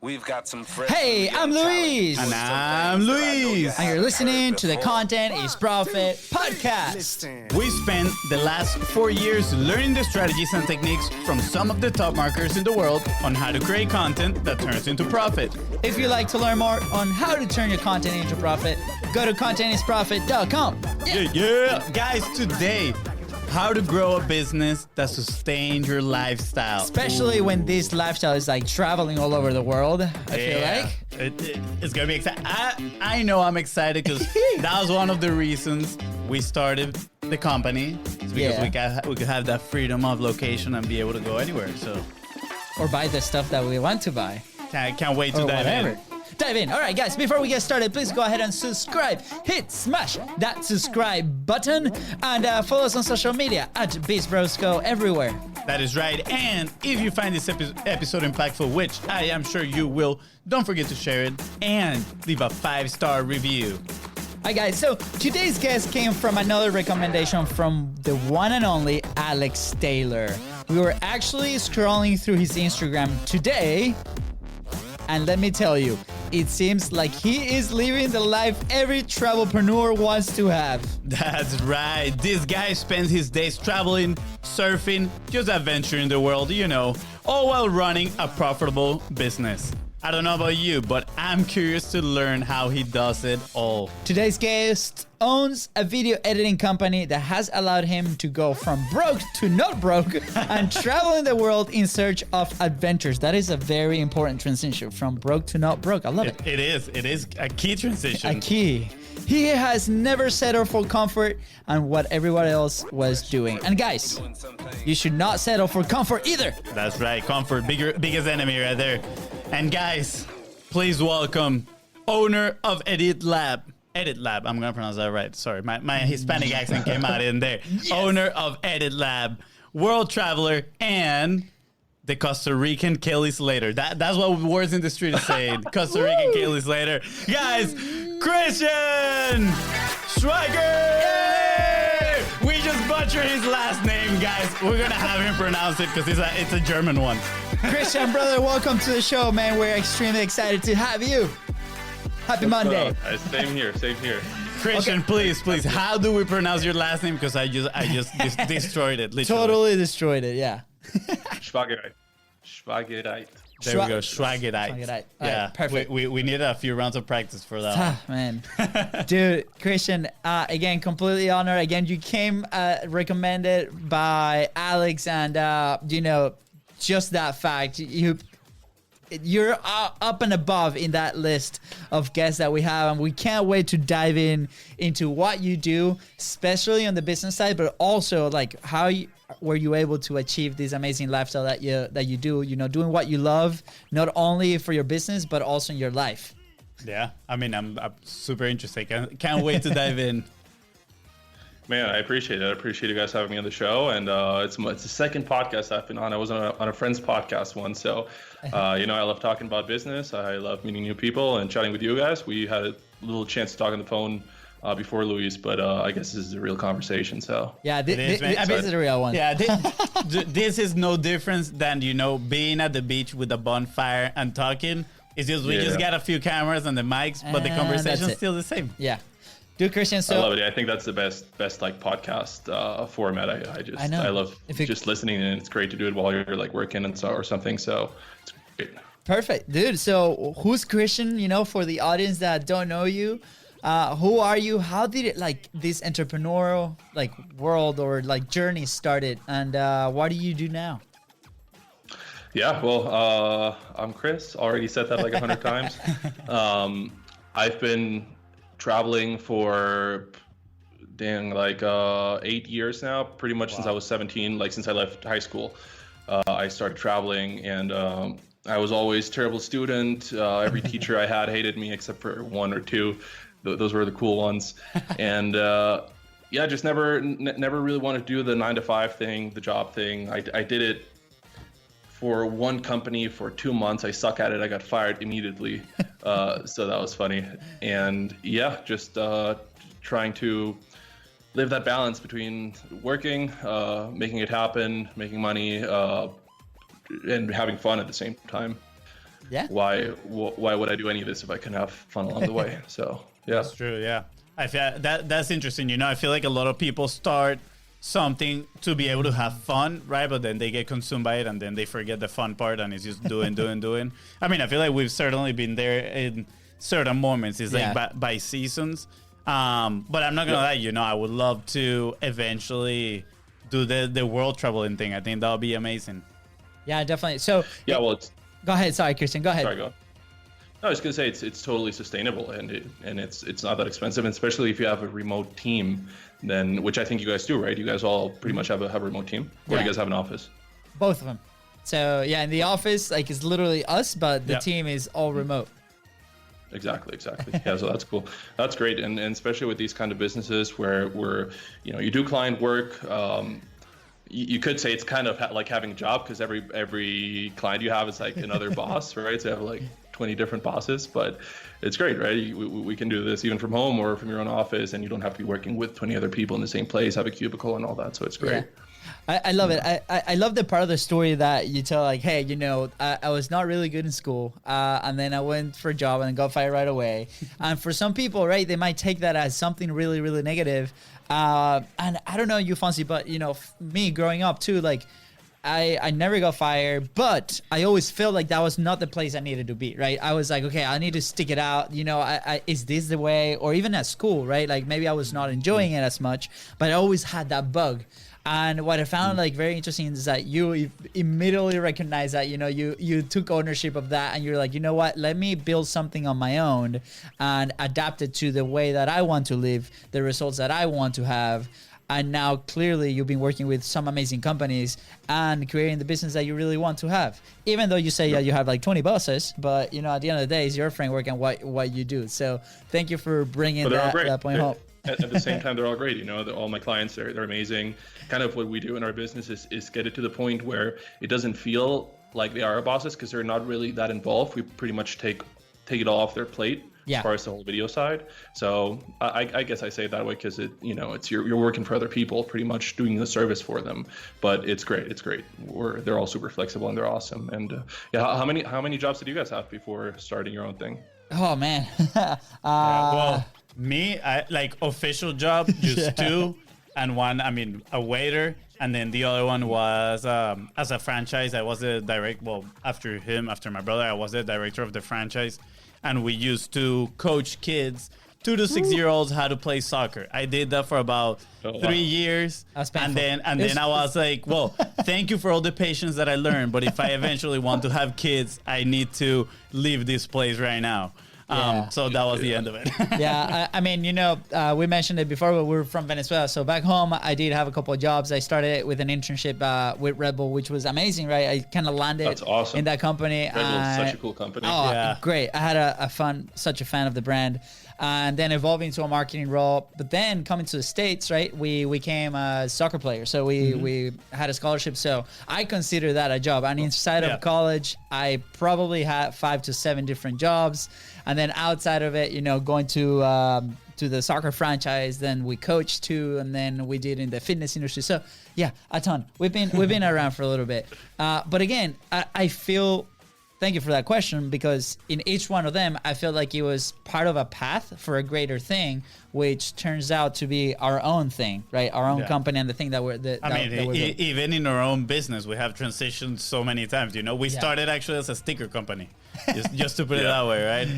We've got some fresh. Hey, I'm Luis. And I'm Luis. And you're listening to the Content is Profit podcast. We spent the last 4 years learning the strategies and techniques from some of the top marketers in the world on how to create content that turns into profit. If you'd like to learn more on how to turn your content into profit, go to contentisprofit.com. Yeah. Guys, today, how to grow a business that sustains your lifestyle. Especially when this lifestyle is like traveling all over the world, I feel like. It's going to be exciting. I know I'm excited because that was one of the reasons we started the company. It's because we could have that freedom of location and be able to go anywhere. So, or buy the stuff that we want to buy. Can't wait to dive in. Dive in. All right, guys, before we get started, please go ahead and subscribe. Smash that subscribe button and follow us on social media at BIZBROS Go everywhere. That is right. And if you find this episode impactful, which I am sure you will, don't forget to share it and leave a 5-star review. Hi, guys. So today's guest came from another recommendation from the one and only Alex Taylor. We were actually scrolling through his Instagram today, and let me tell you, it seems like he is living the life every travelpreneur wants to have. That's right. This guy spends his days traveling, surfing, just adventuring the world, all while running a profitable business. I don't know about you, but I'm curious to learn how he does it all. Today's guest owns a video editing company that has allowed him to go from broke to not broke and traveling the world in search of adventures. That is a very important transition from broke to not broke. I love it. It is a key transition. A key. He has never settled for comfort and what everyone else was doing. And guys, you should not settle for comfort either. That's right. Comfort, biggest enemy right there. And guys, please welcome owner of Edit Lab. I'm gonna pronounce that right. Sorry, my Hispanic accent came out in there. Yes. Owner of Edit Lab, world traveler, and the Costa Rican Kelly Slater. That's what words in the street is saying. Costa Rican Kelly Slater. Guys, Christian Schwagereit. We just butchered his last name, guys. We're gonna have him pronounce it because it's a German one. Christian, brother, welcome to the show, man. We're extremely excited to have you. Happy Monday. Same here. Christian, okay. please. How do we pronounce your last name? Because I just destroyed it. Literally. Totally destroyed it. Yeah. Schwagereit. There we go. Schwagereit. Yeah, right, perfect. We need a few rounds of practice for that. Man, dude, Christian, again, completely honored. Again, you came recommended by Alex, and just that fact, you're up and above in that list of guests that we have, and we can't wait to dive into what you do, especially on the business side, but also like how were you able to achieve this amazing lifestyle that you do, doing what you love, not only for your business but also in your life. Yeah, I mean, I'm super interested. Can't wait to dive in. Man, I appreciate it. I appreciate you guys having me on the show, and it's the second podcast I've been on. I was on a friend's podcast once, so I love talking about business. I love meeting new people and chatting with you guys. We had a little chance to talk on the phone before Luis, but I guess this is a real conversation. So yeah, this is a real one. Yeah, this is no difference than being at the beach with a bonfire and talking. It's just we just got a few cameras and the mics, but the conversation is still the same. Yeah. Dude, Christian, I love it. I think that's the best like podcast format. I love just listening, and it's great to do it while you're like working or something. So it's great. Perfect, dude. So who's Christian? For the audience that don't know you, who are you? How did it this entrepreneurial world or journey started, and what do you do now? Yeah, well, I'm Chris. Already said that like 100 times. I've been traveling for 8 years now, pretty much. Wow. Since I was 17, since I left high school, I started traveling, and I was always a terrible student. Every teacher I had hated me except for one or two. Those were the cool ones. And just never really wanted to do the 9-to-5 thing, the job thing. I did it for one company for 2 months. I suck at it. I got fired immediately. So that was funny. And just trying to live that balance between working, making it happen, making money, and having fun at the same time. Yeah. why would I do any of this if I couldn't have fun along the way? So yeah, That's true. Yeah, I feel that's interesting. You know, I feel like a lot of people start something to be able to have fun, right? But then they get consumed by it, and then they forget the fun part, and it's just doing. I mean, I feel like we've certainly been there in certain moments. It's like by seasons. But I'm not gonna lie. You know, I would love to eventually do the world traveling thing. I think that would be amazing. Yeah, definitely. So yeah. Well, it's go ahead. Sorry, Christian. Go ahead. sorry. Go on. No, I was gonna say it's totally sustainable and it's not that expensive, and especially if you have a remote team, then which I think you guys do, right? You guys all pretty much have a remote team, or do you guys have an office? Both of them. So yeah, in the office, like it's literally us, but the team is all remote. Exactly. Yeah, so that's cool. That's great, and especially with these kind of businesses where you do client work. You could say it's kind of like having a job, because every client you have is like another boss, right? So you have like 20 different bosses, but it's great, right? We can do this even from home or from your own office, and you don't have to be working with 20 other people in the same place, have a cubicle and all that. So it's great. Yeah. I love it. I love the part of the story that you tell, like, hey, you know, I was not really good in school, and then I went for a job and got fired right away. And for some people, right, they might take that as something really, really negative. And I don't know you, Fonzie, but, you know, me growing up too, like, I never got fired, but I always felt like that was not the place I needed to be, right? I was like, okay, I need to stick it out. You know, is this the way? Or even at school, right? Like maybe I was not enjoying it as much, but I always had that bug. And what I found like very interesting is that you immediately recognize that, you know, you took ownership of that, and you're like, you know what, let me build something on my own and adapt it to the way that I want to live, the results that I want to have. And now clearly you've been working with some amazing companies and creating the business that you really want to have. Even though you say you have like 20 bosses, but you know, at the end of the day, it's your framework and what you do. So thank you for bringing that point home. At the same time, they're all great. You know, all my clients, they're amazing. Kind of what we do in our business is get it to the point where it doesn't feel like they are our bosses, because they're not really that involved. We pretty much take it all off their plate. As far as the whole video side. So I guess I say it that way because it's you're working for other people, pretty much doing the service for them. But it's great. They're all super flexible and they're awesome. And how many jobs did you guys have before starting your own thing? Oh man. Well, me, I like official job, just two, and one, I mean, a waiter. And then the other one was as a franchise. I was the after my brother, I was the director of the franchise. And we used to coach kids, 2 to 6 year olds, how to play soccer. I did that for about 3 years. And then I was like, well, thank you for all the patience that I learned. But if I eventually want to have kids, I need to leave this place right now. So that was the end of it. I mean, you know, we mentioned it before, but we're from Venezuela. So back home, I did have a couple of jobs. I started with an internship with Red Bull, which was amazing, right? I kind of landed in that company. Red Bull's such a cool company. Oh, great. I had such a fan of the brand. And then evolving into a marketing role. But then coming to the States, right, we became a soccer player. So we had a scholarship. So I consider that a job. And inside of college, I probably had 5 to 7 different jobs. And then outside of it, you know, going to the soccer franchise, then we coached too, and then we did in the fitness industry. So yeah, a ton. We've been around for a little bit. But again, I feel. Thank you for that question, because in each one of them, I feel like it was part of a path for a greater thing, which turns out to be our own thing, right? Our own company and the thing that we're. Even in our own business, we have transitioned so many times. You know, we started actually as a sticker company, just to put it that way, right?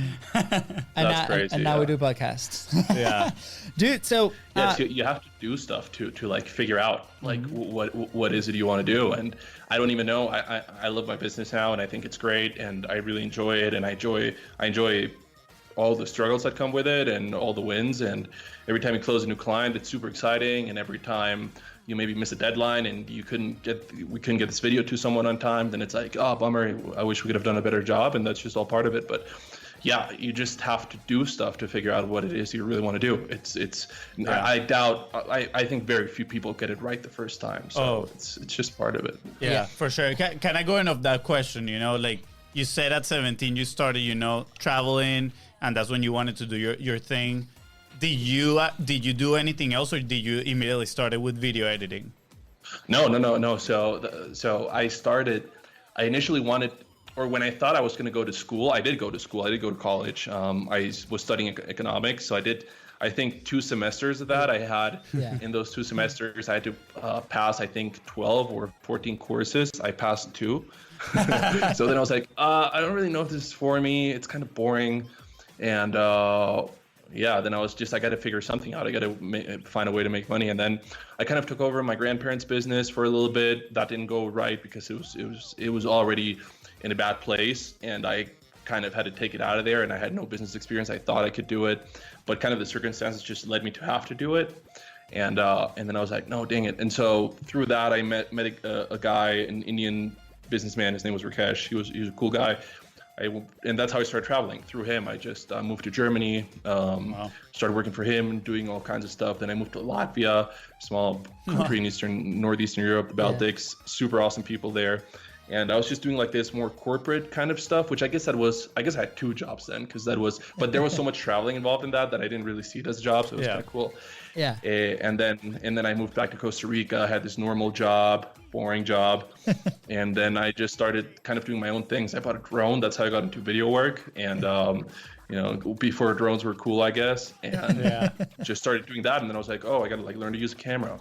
That's crazy. And now we do podcasts. Dude. So so you have to do stuff to like figure out like what is it you want to do. And I don't even know. I love my business now, and I think it's great, and I really enjoy it, and I enjoy all the struggles that come with it and all the wins. And every time you close a new client, it's super exciting. And every time you maybe miss a deadline and we couldn't get this video to someone on time, then it's like, oh, bummer. I wish we could have done a better job. And that's just all part of it. But yeah, you just have to do stuff to figure out what it is you really want to do. I think very few people get it right the first time. So it's just part of it. Yeah, for sure. Can I go in off that question? You know, like you said at 17, you started, you know, traveling, and that's when you wanted to do your thing. Did you do anything else, or did you immediately started with video editing? No. So I initially wanted or when I thought I was going to go to school, I did go to school. I did go to college. I was studying economics, so I did. I think 2 semesters of that I had. In those 2 semesters, I had to pass, I think, 12 or 14 courses. I passed 2. So then I was like, I don't really know if this is for me. It's kind of boring. And then I was I got to figure something out. I got to find a way to make money. And then I kind of took over my grandparents' business for a little bit. That didn't go right because it was already in a bad place. And I kind of had to take it out of there, and I had no business experience. I thought I could do it, but kind of the circumstances just led me to have to do it. And then I was like, no, dang it. And so through that, I met a guy, an Indian businessman. His name was Rakesh. He was a cool guy. And that's how I started traveling. Through him, I just moved to Germany, started working for him, doing all kinds of stuff. Then I moved to Latvia, small country in northeastern Europe, the Baltics, super awesome people there. And I was just doing like this more corporate kind of stuff, which I guess I had 2 jobs then, but there was so much traveling involved in that I didn't really see it as a job. So it was kind of cool. Yeah. And then I moved back to Costa Rica. I had this normal job, boring job. And then I just started kind of doing my own things. I bought a drone. That's how I got into video work. And, before drones were cool, I guess. And just started doing that. And then I was like, oh, I got to learn to use a camera.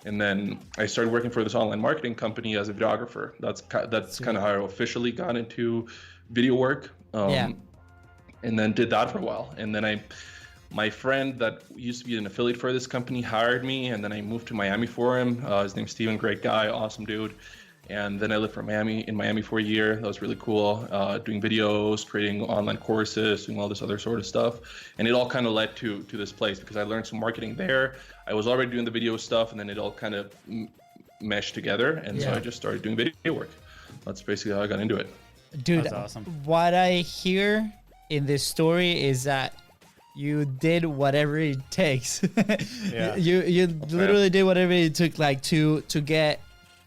And then I started working for this online marketing company as a videographer. That's kind of how I officially got into video work. And then did that for a while. And then my friend that used to be an affiliate for this company hired me, and then I moved to Miami for him. His name's Steven, great guy, awesome dude. And then I lived in Miami for a year. That was really cool. Doing videos, creating online courses, doing all this other sort of stuff. And it all kind of led to this place because I learned some marketing there. I was already doing the video stuff, and then it all kind of meshed together. And so I just started doing video work. That's basically how I got into it. Dude, that's awesome. What I hear in this story is that you did whatever it takes. You literally did whatever it took to get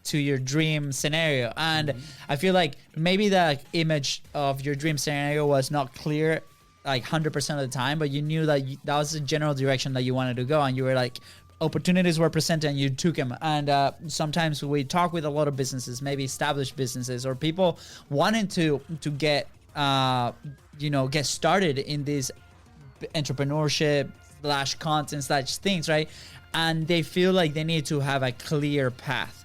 to your dream scenario. And I feel like maybe the image of your dream scenario was not clear 100% of the time, but you knew that that was the general direction that you wanted to go, and you were like, opportunities were presented and you took them. And sometimes we talk with a lot of businesses, maybe established businesses or people wanting to get get started in this entrepreneurship / content / things, right? And they feel like they need to have a clear path.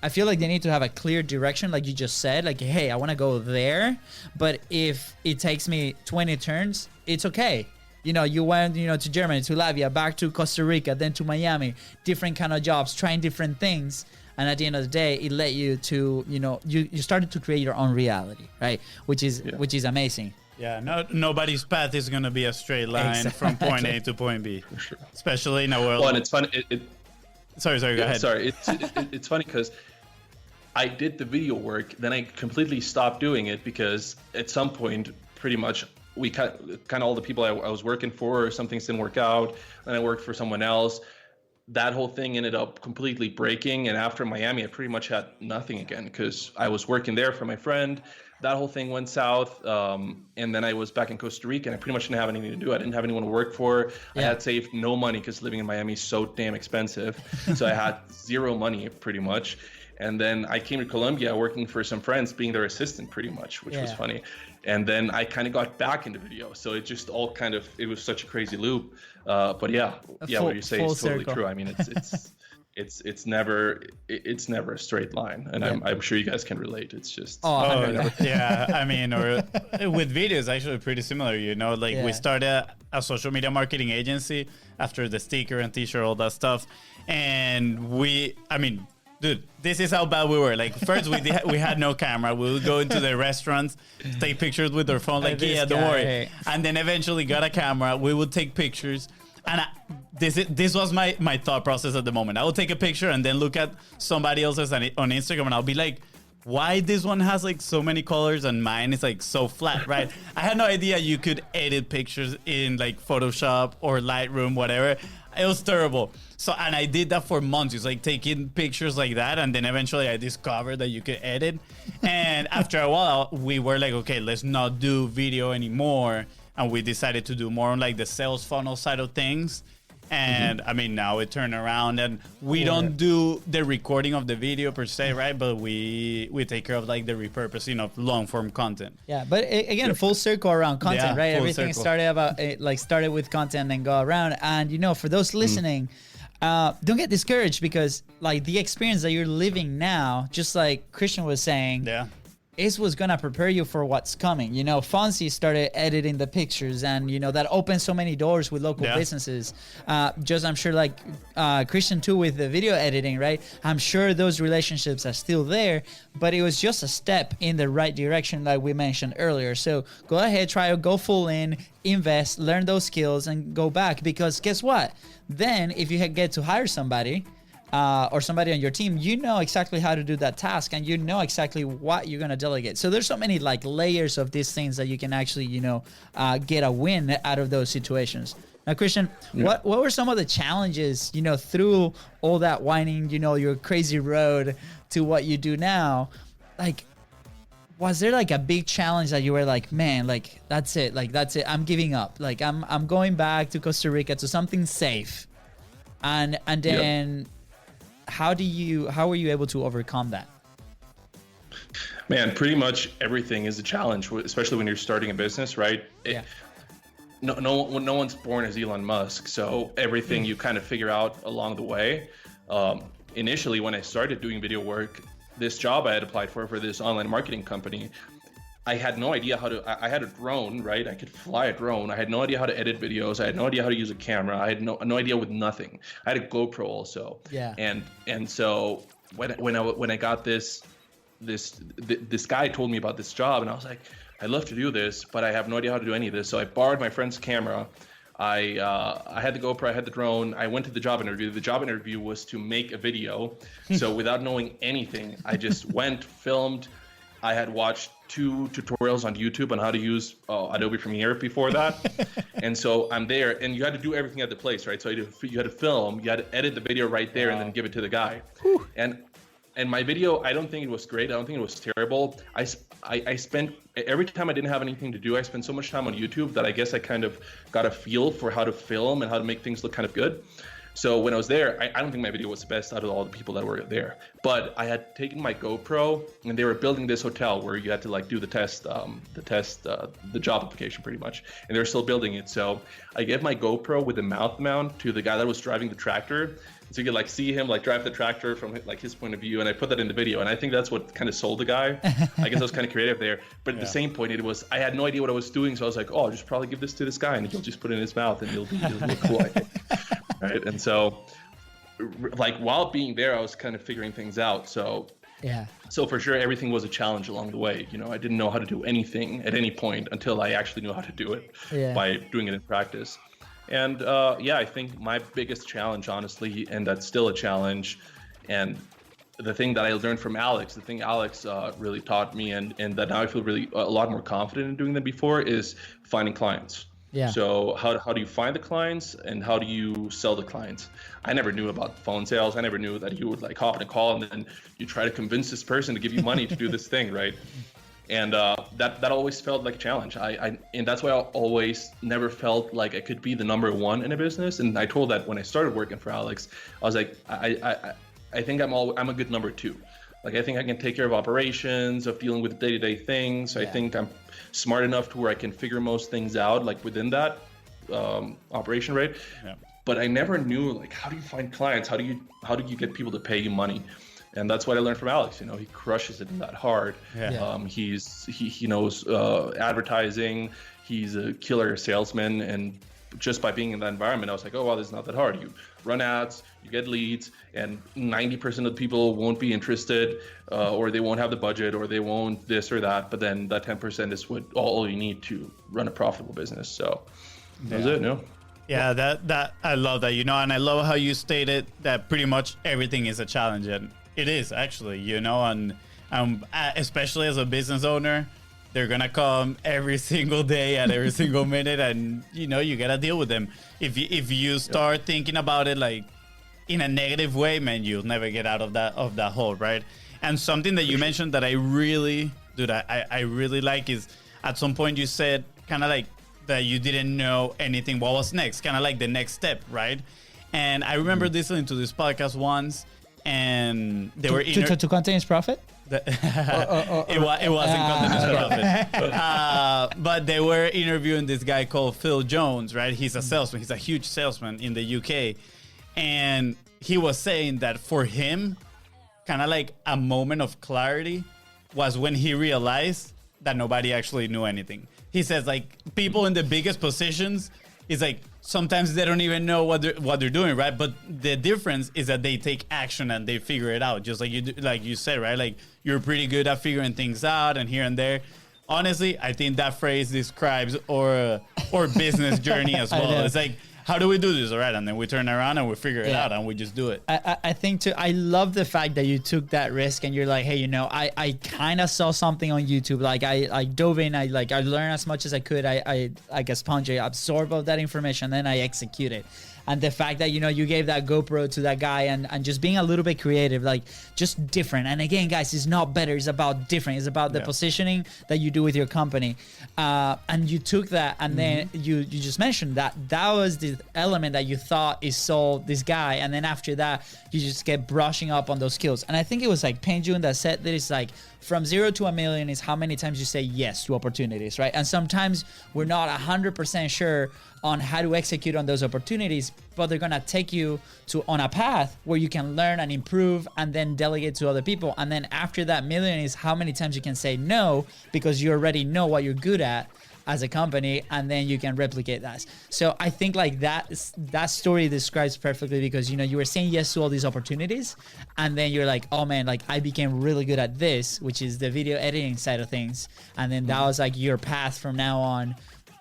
I feel like they need to have a clear direction, like you just said, like, hey, I want to go there, but if it takes me 20 turns, it's okay. You went, to Germany, to Latvia, back to Costa Rica, then to Miami, different kind of jobs, trying different things. And at the end of the day, it led you to, you started to create your own reality, right? Which is amazing. Yeah, nobody's path is going to be a straight line from point A to point B, for sure. Especially in a world. Well, and it's funny. Sorry, go ahead. Sorry, it's funny because I did the video work, then I completely stopped doing it because at some point, pretty much, we kind of all the people I was working for, some things didn't work out, and I worked for someone else. That whole thing ended up completely breaking, and after Miami, I pretty much had nothing again because I was working there for my friend. That whole thing went south, and then I was back in Costa Rica, and I pretty much didn't have anything to do. I didn't have anyone to work for. I had saved no money because living in Miami is so damn expensive. So I had zero money pretty much. And then I came to Colombia working for some friends, being their assistant pretty much, which was funny. And then I kind of got back into video. So it just all it was such a crazy loop. But what you say is totally true. I mean, it's never a straight line, and I'm sure you guys can relate. It's just yeah. I mean, or with videos, actually pretty similar. We started a social media marketing agency after the sticker and t-shirt, all that stuff, and dude, this is how bad we were. Like, first we had no camera. We would go into the restaurants, take pictures with our phone. Like, don't worry. And then eventually got a camera. We would take pictures. And this was my thought process at the moment. I would take a picture and then look at somebody else's on Instagram, and I'll be like, why this one has like so many colors and mine is like so flat, right? I had no idea you could edit pictures in like Photoshop or Lightroom, whatever. It was terrible. So, and I did that for months. It's like taking pictures like that. And then eventually I discovered that you could edit. And after a while, we were like, okay, let's not do video anymore. And we decided to do more on like the sales funnel side of things. And I mean, now it turned around, and we don't do the recording of the video per se, right? But we take care of like the repurposing of long form content. Yeah, but again, full circle around content, right? Everything started with content and go around. And for those listening, don't get discouraged, because like the experience that you're living now, just like Christian was saying, is what's gonna prepare you for what's coming. FONZI started editing the pictures, and that opened so many doors with local businesses. I'm sure like Christian too with the video editing, right? I'm sure those relationships are still there, but it was just a step in the right direction, like we mentioned earlier. So go ahead, go full in, invest, learn those skills, and go back, because guess what? Then if you get to hire somebody, or somebody on your team, you know exactly how to do that task, and you know exactly what you're going to delegate. So there's so many like layers of these things that you can actually, get a win out of those situations. Now, Christian, what were some of the challenges, through all that winding, your crazy road to what you do now? Like, was there like a big challenge that you were like, man, like, that's it. I'm giving up. Like, I'm going back to Costa Rica to something safe. And then how were you able to overcome that? Man, pretty much everything is a challenge, especially when you're starting a business, right? No one's born as Elon Musk, so everything you kind of figure out along the way. Initially, when I started doing video work, this job I had applied for this online marketing company, I had no idea I had a drone, right? I could fly a drone. I had no idea how to edit videos. I had no idea how to use a camera. I had no idea with nothing. I had a GoPro also. Yeah. And so when I got this guy told me about this job, and I was like, I'd love to do this, but I have no idea how to do any of this. So I borrowed my friend's camera. I had the GoPro, I had the drone. I went to the job interview. The job interview was to make a video. So without knowing anything, I just went, filmed. I had watched 2 tutorials on YouTube on how to use Adobe Premiere before that. And so I'm there, and you had to do everything at the place, right? So you had to film, you had to edit the video right there, and then give it to the guy. Whew. And my video, I don't think it was great. I don't think it was terrible. I spent, every time I didn't have anything to do, I spent so much time on YouTube that I guess I kind of got a feel for how to film and how to make things look kind of good. So when I was there, I don't think my video was the best out of all the people that were there. But I had taken my GoPro, and they were building this hotel where you had to like do the job application pretty much. And they're still building it. So I gave my GoPro with the mount mount to the guy that was driving the tractor. So you could like see him like drive the tractor from like his point of view. And I put that in the video. And I think that's what kind of sold the guy. I guess I was kind of creative there. But at the same point, I had no idea what I was doing. So I was like, oh, I'll just probably give this to this guy, and he'll just put it in his mouth, and it'll look cool, I think. Right. And so like while being there, I was kind of figuring things out. So for sure, everything was a challenge along the way. I didn't know how to do anything at any point until I actually knew how to do it by doing it in practice. And I think my biggest challenge, honestly, and that's still a challenge, and the thing that I learned from Alex, really taught me, and that now I feel really a lot more confident in doing than before, is finding clients. Yeah. So how do you find the clients, and how do you sell the clients? I never knew about phone sales. I never knew that you would like hop in a call and then you try to convince this person to give you money to do this thing, right? And that always felt like a challenge. And that's why I always never felt like I could be the number one in a business. And I told that when I started working for Alex, I was like, I think I'm a good number 2. Like, I think I can take care of operations, of dealing with day-to-day things. I think I'm smart enough to where I can figure most things out, like within that operation, right? Yeah. But I never knew, like, how do you find clients? How do you get people to pay you money? And that's what I learned from Alex. He crushes it in that hard. Yeah. He knows advertising. He's a killer salesman, and just by being in that environment, I was like, oh, wow, this is not that hard. You run ads, you get leads, and 90% of the people won't be interested, or they won't have the budget, or they won't this or that. But then that 10% is what all you need to run a profitable business. So that was it, no? Yeah, that I love that, and I love how you stated that pretty much everything is a challenge, and it is actually, and especially as a business owner, they're gonna come every single day at every single minute, and you gotta deal with them. If you start thinking about it like in a negative way, man, you'll never get out of that hole, right? And something that you mentioned that I really like is, at some point you said kind of like that you didn't know anything. What was next? Kind of like the next step, right? And I remember listening to this podcast once, and they were to continuous profit. It wasn't continuous profit. But they were interviewing this guy called Phil Jones, right? He's a salesman. He's a huge salesman in the UK. And he was saying that for him, kind of like a moment of clarity was when he realized that nobody actually knew anything. He says, like, people in the biggest positions, is like, sometimes they don't even know what they're doing, right? But the difference is that they take action and they figure it out. Just like you said, right? Like, you're pretty good at figuring things out and here and there. Honestly, I think that phrase describes our business journey as well. It's like, how do we do this? All right. And then we turn around and we figure it out and we just do it. I think too, I love the fact that you took that risk and you're like, hey, you know, I kind of saw something on YouTube. Like I dove in, I learned as much as I could. I guess sponge, I absorb all that information, then I execute it. And the fact that, you know, you gave that GoPro to that guy and just being a little bit creative, like just different. And again, guys, it's not better. It's about different. It's about the positioning that you do with your company. And you took that and then you just mentioned that was the element that you thought is sold this guy. And then after that, you just get brushing up on those skills. And I think it was like Penjun that said that it's like from 0 to 1 million is how many times you say yes to opportunities, right? And sometimes we're not 100% sure on how to execute on those opportunities, but they're gonna take you on a path where you can learn and improve and then delegate to other people. And then after that million is how many times you can say no because you already know what you're good at as a company, and then you can replicate that. So I think like that story describes perfectly because, you know, you were saying yes to all these opportunities and then you're like, oh man, like I became really good at this, which is the video editing side of things. And then that was like your path from now on.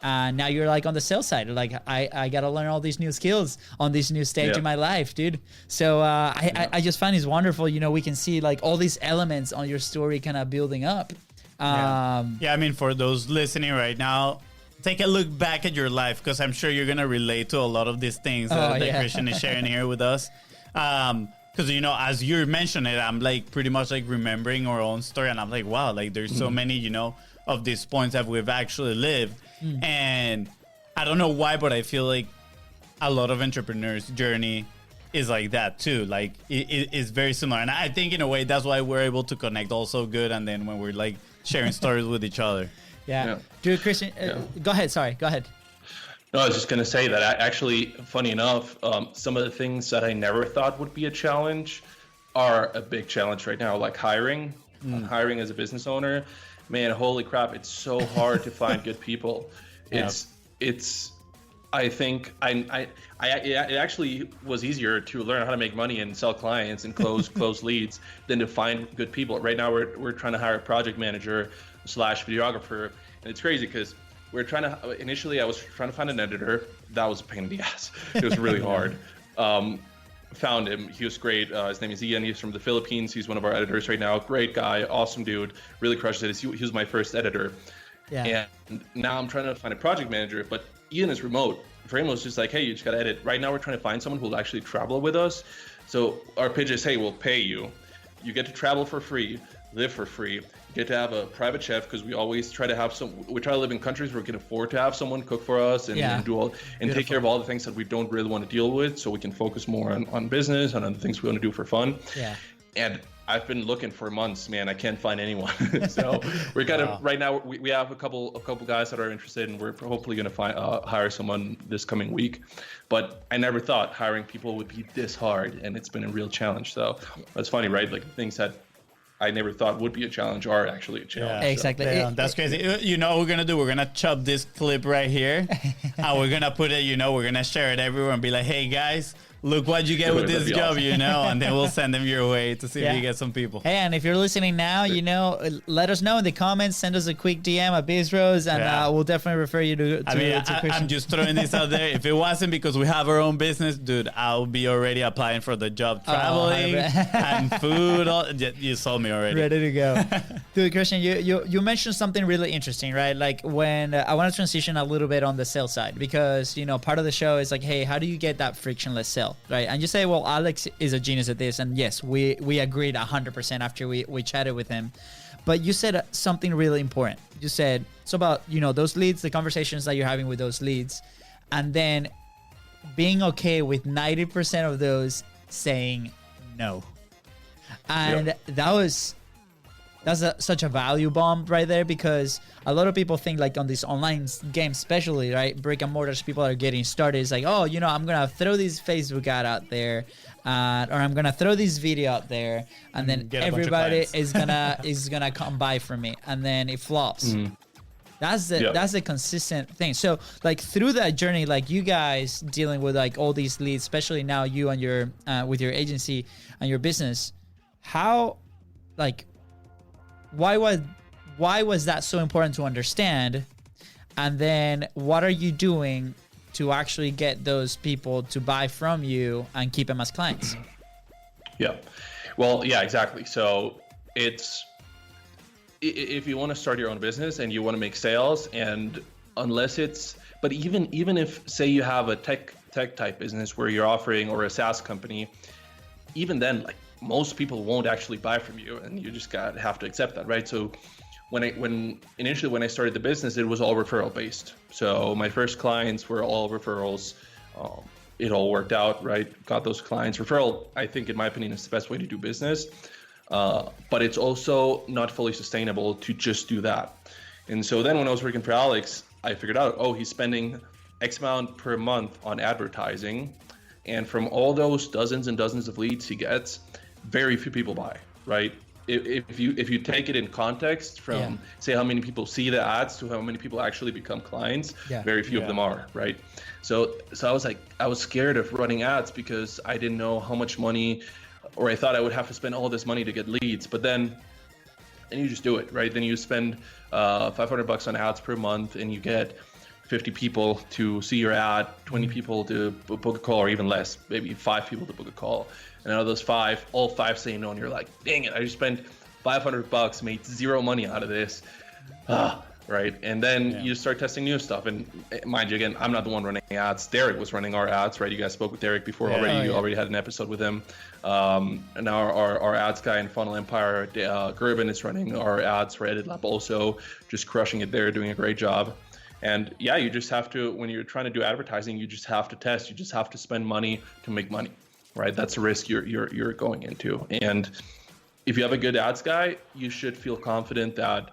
Now you're like on the sales side, like I gotta learn all these new skills on this new stage in my life, dude. So I just find it's wonderful. You know, we can see like all these elements on your story kind of building up. I mean, for those listening right now, take a look back at your life because I'm sure you're gonna relate to a lot of these things that Christian is sharing here with us. Because, you know, as you mentioned it, I'm like pretty much like remembering our own story, and I'm like, wow, like there's so many, you know, of these points that we've actually lived. And I don't know why, but I feel like a lot of entrepreneurs' journey is like that too. Like it's very similar. And I think in a way that's why we're able to connect also good. And then when we're like sharing stories with each other. Dude, Christian, go ahead. Sorry, go ahead. No, I was just going to say that actually, funny enough, some of the things that I never thought would be a challenge are a big challenge right now, like hiring. Hiring as a business owner. Man, holy crap, it's so hard to find good people. It's I think it actually was easier to learn how to make money and sell clients and close leads than to find good people. Right now we're trying to hire a project manager / videographer, and it's crazy because initially I was trying to find an editor. That was a pain in the ass. It was really hard. Found him. He was great. His name is Ian. He's from the Philippines. He's one of our editors right now. Great guy, awesome dude, really crushes it. He was my first editor. And now I'm trying to find a project manager, but Ian is remote. For him, it was just like, hey, you just got to edit. Right now, we're trying to find someone who will actually travel with us. So our pitch is, hey, we'll pay you. You get to travel for free, live for free. You get to have a private chef because we always try to have we try to live in countries where we can afford to have someone cook for us and take care of all the things that we don't really want to deal with, so we can focus more on business and on the things we want to do for fun. And I've been looking for months, man. I can't find anyone. So we're kind of right now. We have a couple guys that are interested, and we're hopefully going to hire someone this coming week. But I never thought hiring people would be this hard, and it's been a real challenge. So it's funny, right? Like things that I never thought would be a challenge are actually a challenge. Exactly. That's crazy. You know what we're going to do? We're going to chop this clip right here, and we're going to put it, you know, we're going to share it everywhere and be like, hey, guys, look what you get with this job, you know, and then we'll send them your way to see if you get some people. Hey, and if you're listening now, you know, let us know in the comments, send us a quick DM at BIZBROS, and we'll definitely refer you to Christian. I'm just throwing this out there. If it wasn't because we have our own business, dude, I'll be already applying for the job, traveling and food. You sold me already. Ready to go. Dude, Christian, you mentioned something really interesting, right? Like when I want to transition a little bit on the sales side, because, you know, part of the show is like, hey, how do you get that frictionless sale? Right. And you say, well, Alex is a genius at this. And yes, we agreed 100% after we chatted with him. But you said something really important. You said it's about, you know, those leads, the conversations that you're having with those leads, and then being okay with 90% of those saying no. And that's such a value bomb right there, because a lot of people think, like, on these online games, especially, right, brick and mortars, people are getting started. It's like, oh, you know, I'm gonna throw this Facebook ad out there, or I'm gonna throw this video out there, and then everybody is gonna come buy from me, and then it flops. That's the consistent thing. So, like, through that journey, like, you guys dealing with, like, all these leads, especially now you and your with your agency and your business, how, like, why was that so important to understand? And then what are you doing to actually get those people to buy from you and keep them as clients? Yeah, well, yeah, exactly. So it's, if you want to start your own business and you want to make sales, and unless it's, but even if, say, you have a tech type business where you're offering, or a SaaS company, even then, like, most people won't actually buy from you, and you just have to accept that, right? So initially when I started the business, it was all referral based. So my first clients were all referrals. It all worked out, right? Got those clients. Referral, I think, in my opinion, is the best way to do business. But it's also not fully sustainable to just do that. And so then when I was working for Alex, I figured out, oh, he's spending X amount per month on advertising. And from all those dozens and dozens of leads he gets, very few people buy, right? If you take it in context from, say, how many people see the ads to how many people actually become clients, very few of them are, right? So I was like, I was scared of running ads because I didn't know how much money, or I thought I would have to spend all this money to get leads. But then, and you just do it, right? Then you spend $500 on ads per month, and you get 50 people to see your ad, 20 people to book a call, or even less, maybe 5 people to book a call. And out of those 5, all 5 say no, and you're like, dang it, I just spent $500, made zero money out of this. Right? And then you start testing new stuff. And mind you, again, I'm not the one running ads. Derek was running our ads, right? You guys spoke with Derek before already. You already had an episode with him. And now our ads guy in Funnel Empire, Gerben, is running our ads for Edit Lab, also just crushing it there, doing a great job. And yeah, you just have to, when you're trying to do advertising, you just have to test. You just have to spend money to make money, right? That's a risk you're going into. And if you have a good ads guy, you should feel confident that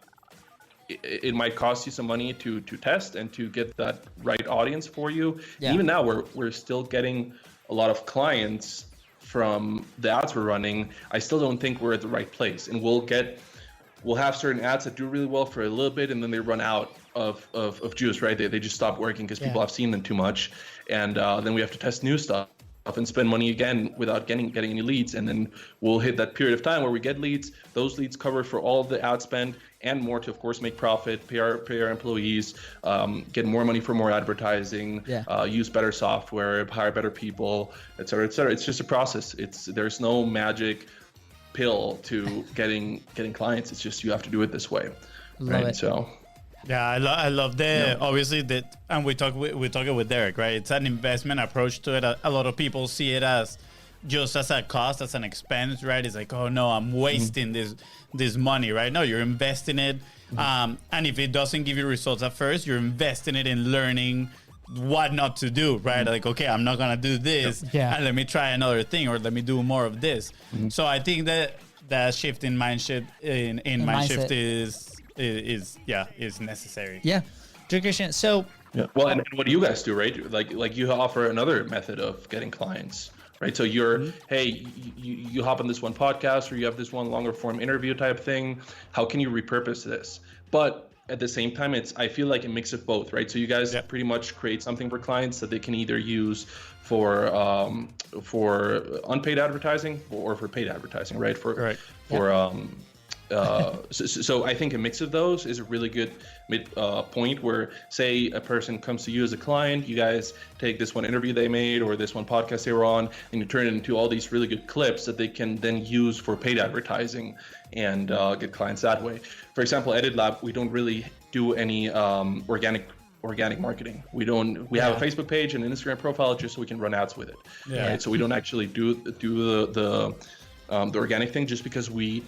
it might cost you some money to test and to get that right audience for you. Yeah. Even now, we're still getting a lot of clients from the ads we're running. I still don't think we're at the right place, and we'll have certain ads that do really well for a little bit, and then they run out of juice, right? They just stop working because people have seen them too much, and then we have to test new stuff and spend money again without getting any leads. And then we'll hit that period of time where we get leads. Those leads cover for all of the ad spend and more to, of course, make profit, pay our employees, get more money for more advertising, use better software, hire better people, et cetera, et cetera. It's just a process. There's no magic pill to getting clients. It's just, you have to do it this way. Love it. So yeah, I love the obviously that, and we talk it with Derek, right? It's an investment approach to it. A lot of people see it as just as a cost, as an expense, right? It's like, oh no, I'm wasting this money, right? No, you're investing it, and if it doesn't give you results at first, you're investing it in learning what not to do, right? Like, okay, I'm not gonna do this, and let me try another thing, or let me do more of this. So I think that shift in mindset in Mindshift is necessary. Yeah, good question. So well, and what do you guys do, right? Like you offer another method of getting clients, right? So you're hey, you hop on this one podcast, or you have this one longer form interview type thing. How can you repurpose this? But at the same time, I feel like a mix of both, right? So you guys pretty much create something for clients that they can either use for unpaid advertising or for paid advertising, right? So I think a mix of those is a really good point where, say, a person comes to you as a client, you guys take this one interview they made or this one podcast they were on, and you turn it into all these really good clips that they can then use for paid advertising and get clients that way. For example, Edit Lab, we don't really do any organic marketing. We have a Facebook page and an Instagram profile just so we can run ads with it. Right? So we don't actually do the organic thing, just because we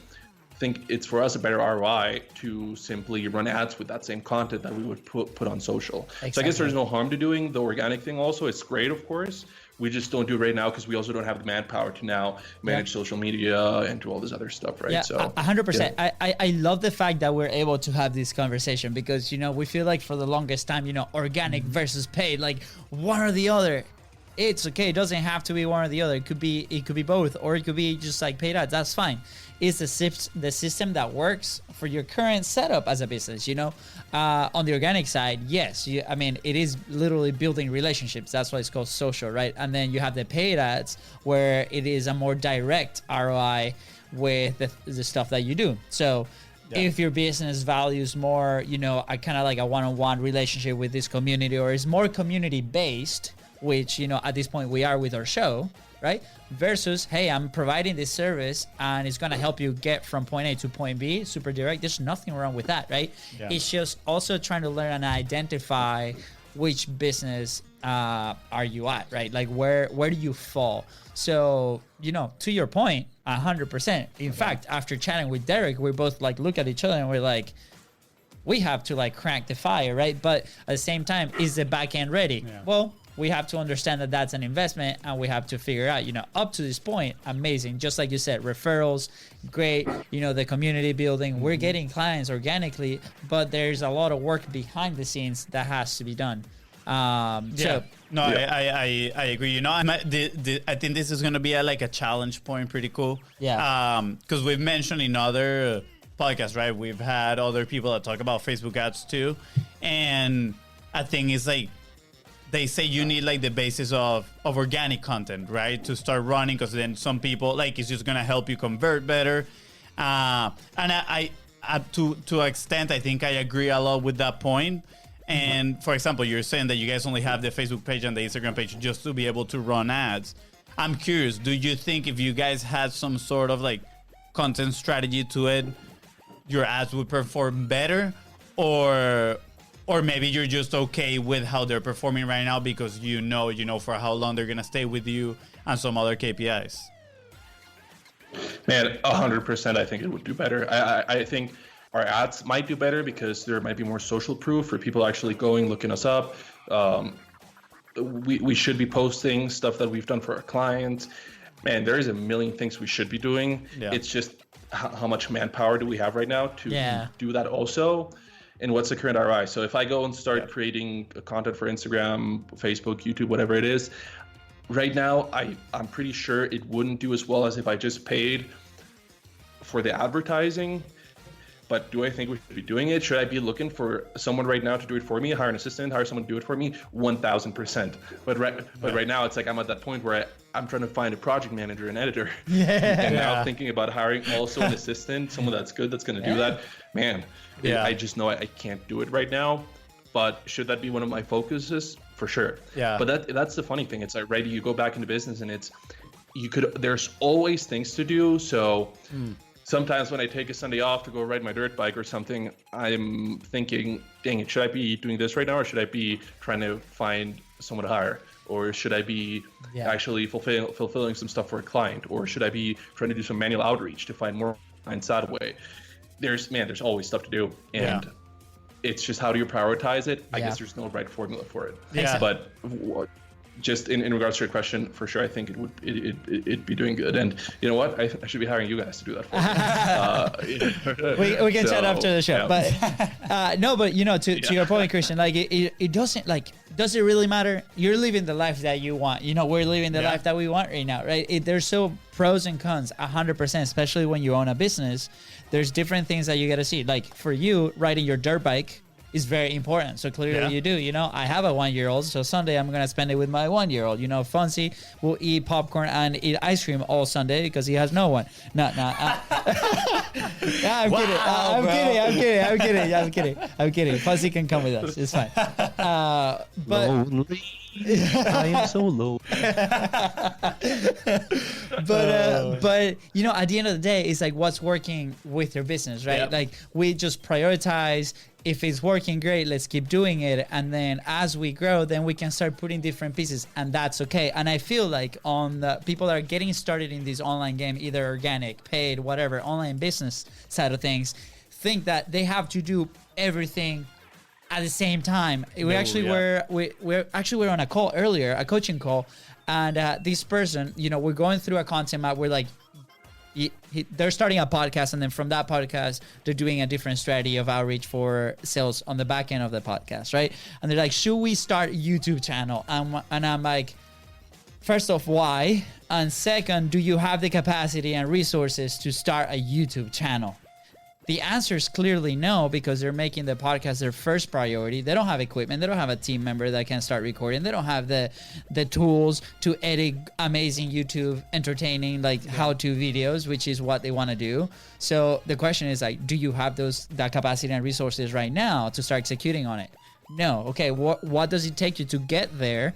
think it's for us a better ROI to simply run ads with that same content that we would put on social. Exactly. So I guess there's no harm to doing the organic thing also. It's great, of course. We just don't do it right now because we also don't have the manpower to now manage social media and do all this other stuff, right? Yeah, so 100%. yeah. I love the fact that we're able to have this conversation because, we feel like for the longest time, organic versus paid, like one or the other. It's okay. It doesn't have to be one or the other. It could be both, or it could be just like paid ads. That's fine. It's the system that works for your current setup as a business. On the organic side, yes. It is literally building relationships. That's why it's called social, right? And then you have the paid ads where it is a more direct ROI with the stuff that you do. So if your business values more, a kind of like a one-on-one relationship with this community, or is more community based, which, at this point we are with our show, right? Versus, hey, I'm providing this service and it's going to help you get from point A to point B, super direct. There's nothing wrong with that, right? Yeah. It's just also trying to learn and identify which business are you at, right? Like where do you fall? So, to your point, 100%. In fact, after chatting with Derek, we both like look at each other and we're like, we have to like crank the fire, right? But at the same time, is the back end ready? Yeah. Well, we have to understand that that's an investment and we have to figure out, up to this point, amazing. Just like you said, referrals, great. The community building, we're getting clients organically, but there's a lot of work behind the scenes that has to be done. I agree. I think this is going to be a challenge point. Pretty cool. Yeah. Because we've mentioned in other podcasts, right? We've had other people that talk about Facebook ads too. And I think it's like, they say you need like the basis of organic content, right? To start running, because then some people like it's just gonna help you convert better. And I to an extent, I think I agree a lot with that point. And for example, you're saying that you guys only have the Facebook page and the Instagram page just to be able to run ads. I'm curious, do you think if you guys had some sort of like content strategy to it, your ads would perform better, or maybe you're just okay with how they're performing right now because you know for how long they're gonna stay with you and some other KPIs? Man, 100%. I think it would do better. I think our ads might do better because there might be more social proof for people actually looking us up. We should be posting stuff that we've done for our clients. Man, there is a million things we should be doing. Yeah. It's just how much manpower do we have right now to do that also? And what's the current ROI? So if I go and start creating content for Instagram, Facebook, YouTube, whatever it is, right now I'm pretty sure it wouldn't do as well as if I just paid for the advertising. But do I think we should be doing it? Should I be looking for someone right now to do it for me, hire an assistant, hire someone to do it for me? 1,000%. But right now it's like I'm at that point where I'm trying to find a project manager, an editor. And now thinking about hiring also an assistant, someone that's good, that's going to do that. Man, I just know I can't do it right now. But should that be one of my focuses? For sure. Yeah. But that's the funny thing. It's like, right, you go back into business and there's always things to do. So sometimes when I take a Sunday off to go ride my dirt bike or something, I'm thinking, dang it, should I be doing this right now, or should I be trying to find someone to hire? Or should I be actually fulfilling some stuff for a client? Or should I be trying to do some manual outreach to find more clients that way? There's always stuff to do. And it's just, how do you prioritize it? I guess there's no right formula for it. Yeah. But just in regards to your question, for sure, I think it'd be doing good. And you know what? I should be hiring you guys to do that for me. We can chat after the show. Yeah. But no, but to your point, Christian, like it doesn't, like, does it really matter? You're living the life that you want. We're living the life that we want right now, right? There's so pros and cons, 100%, especially when you own a business. There's different things that you got to see. Like for you, riding your dirt bike is very important. So clearly you do. I have a 1-year-old, so Sunday I'm going to spend it with my 1-year-old. FONZI will eat popcorn and eat ice cream all Sunday because he has no one. No. I'm kidding. I'm kidding. FONZI can come with us. It's fine. But I am so low. But you know, at the end of the day, it's like what's working with your business, right? Yep. Like we just prioritize. If it's working great, let's keep doing it, and then as we grow, then we can start putting different pieces, and that's okay. And I feel like on the people that are getting started in this online game, either organic, paid, whatever, online business side of things, think that they have to do everything at the same time. We're on a call earlier, a coaching call, and this person, you know, we're going through a content map. We're like, they're starting a podcast, and then from that podcast, they're doing a different strategy of outreach for sales on the back end of the podcast, right? And they're like, should we start a YouTube channel? And I'm like, first off, why? And second, do you have the capacity and resources to start a YouTube channel? The answer is clearly no, because they're making the podcast their first priority. They don't have equipment. They don't have a team member that can start recording. They don't have the tools to edit amazing YouTube entertaining how-to videos, which is what they want to do. So the question is like, do you have that capacity and resources right now to start executing on it? No. Okay, what does it take you to get there?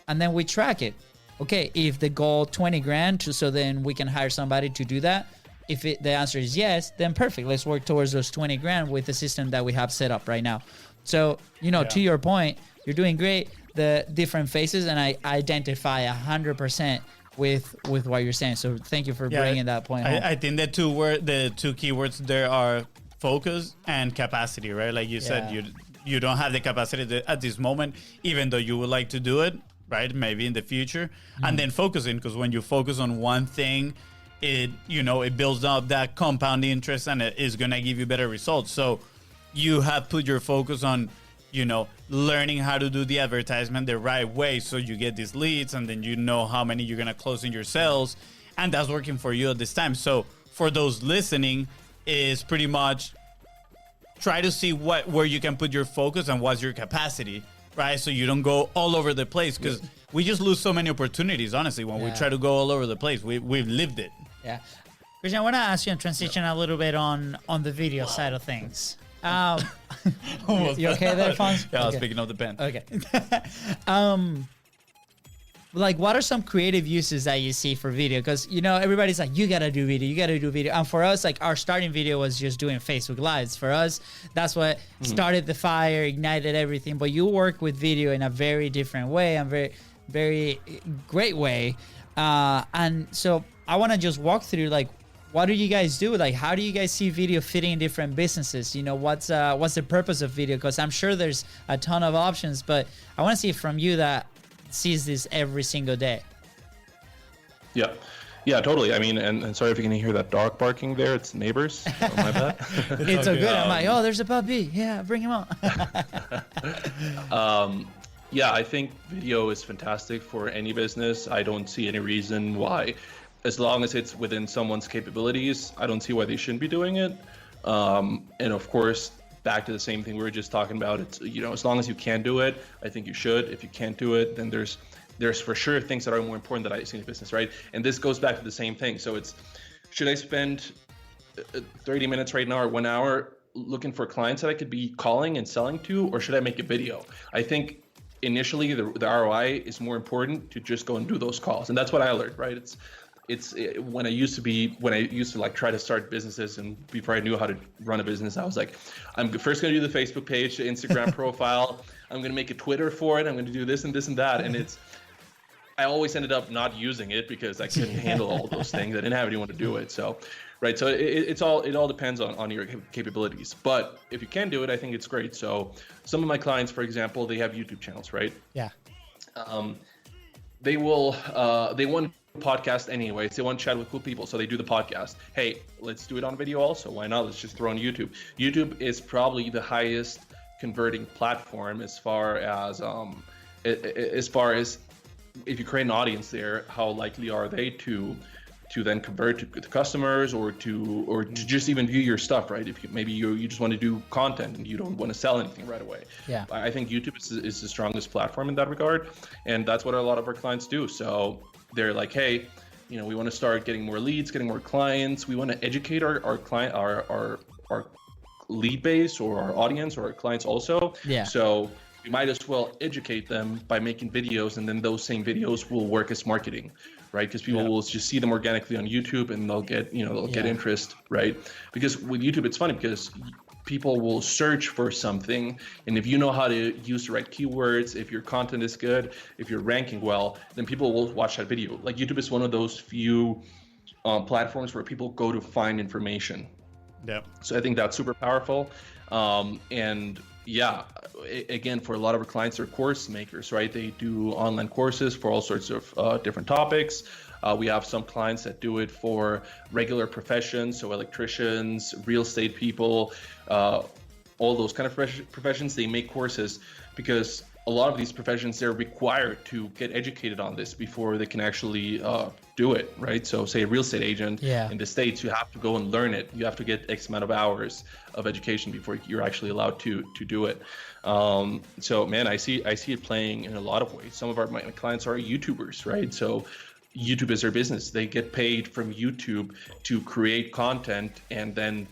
And then we track it. Okay, if the goal 20 grand, so then we can hire somebody to do that. If the answer is yes, then perfect. Let's work towards those 20 grand with the system that we have set up right now. So, you know, to your point, you're doing great. The different phases, and I identify 100% with what you're saying. So thank you for bringing that point home. I think the two keywords there are focus and capacity, right? Like you said, you don't have the capacity at this moment, even though you would like to do it, right? Maybe in the future. And then focusing, because when you focus on one thing, it builds up that compound interest, and it is going to give you better results. So you have put your focus on, learning how to do the advertisement the right way, so you get these leads, and then you know how many you're going to close in your sales, and that's working for you at this time. So for those listening, is pretty much try to see where you can put your focus and what's your capacity, right? So you don't go all over the place, because we just lose so many opportunities, honestly, when we try to go all over the place. We've lived it. Yeah. Christian, I want to ask you and transition a little bit on the video side of things. You okay there, Fonz? Yeah, I was picking up the pen. Okay. What are some creative uses that you see for video? Because, everybody's like, you got to do video. And for us, our starting video was just doing Facebook Lives. For us, that's what started the fire, ignited everything. But you work with video in a very different way, and very, very great way. And so I want to just walk through, what do you guys do? How do you guys see video fitting in different businesses? What's the purpose of video? Because I'm sure there's a ton of options, but I want to see from you that sees this every single day. Yeah, totally. I mean, and sorry if you can hear that dog barking there. It's neighbors. Oh, my bad. It's okay. Good. I'm like, oh, there's a puppy. Yeah, bring him on. Yeah, I think video is fantastic for any business. I don't see any reason why, as long as it's within someone's capabilities, I don't see why they shouldn't be doing it. And of course, back to the same thing we were just talking about. It's, as long as you can do it, I think you should. If you can't do it, then there's for sure things that are more important that I see in the business, right? And this goes back to the same thing. So it's, should I spend 30 minutes right now or 1 hour looking for clients that I could be calling and selling to, or should I make a video? I think initially the ROI is more important to just go and do those calls. And that's what I learned, right? It's when I used to try to start businesses, and before I knew how to run a business, I was like, I'm first going to do the Facebook page, the Instagram profile. I'm going to make a Twitter for it. I'm going to do this and this and that. And I always ended up not using it because I couldn't handle all those things. I didn't have anyone to do it. So, right. So it all depends on your capabilities. But if you can do it, I think it's great. So some of my clients, for example, they have YouTube channels, right? Yeah. They want podcast anyways. They want to chat with cool people, so they do the podcast. Hey, let's do it on video also. Why not? Let's just throw on YouTube. YouTube is probably the highest converting platform as far as if you create an audience there, how likely are they to then convert to customers or to just even view your stuff, right? If maybe you just want to do content and you don't want to sell anything right away. Yeah, I think YouTube is the strongest platform in that regard, and that's what a lot of our clients do. So they're like, hey, we want to start getting more leads, getting more clients. We want to educate our client, our lead base or our audience or our clients also. Yeah. So you might as well educate them by making videos, and then those same videos will work as marketing, right? Because people will just see them organically on YouTube, and they'll get, they'll get interest, right? Because with YouTube, it's funny because people will search for something, and if you know how to use the right keywords, if your content is good, if you're ranking well, then people will watch that video. Like YouTube is one of those few platforms where people go to find information. Yeah. So I think that's super powerful. And yeah, again, for a lot of our clients, they're course makers, right? They do online courses for all sorts of different topics. We have some clients that do it for regular professions, so electricians, real estate people, all those kind of professions. They make courses because a lot of these professions, they're required to get educated on this before they can actually do it, right? So say a real estate agent in the States, you have to go and learn it. You have to get X amount of hours of education before you're actually allowed to do it. So man, I see it playing in a lot of ways. Some of my clients are YouTubers, right? So YouTube is their business. They get paid from YouTube to create content and then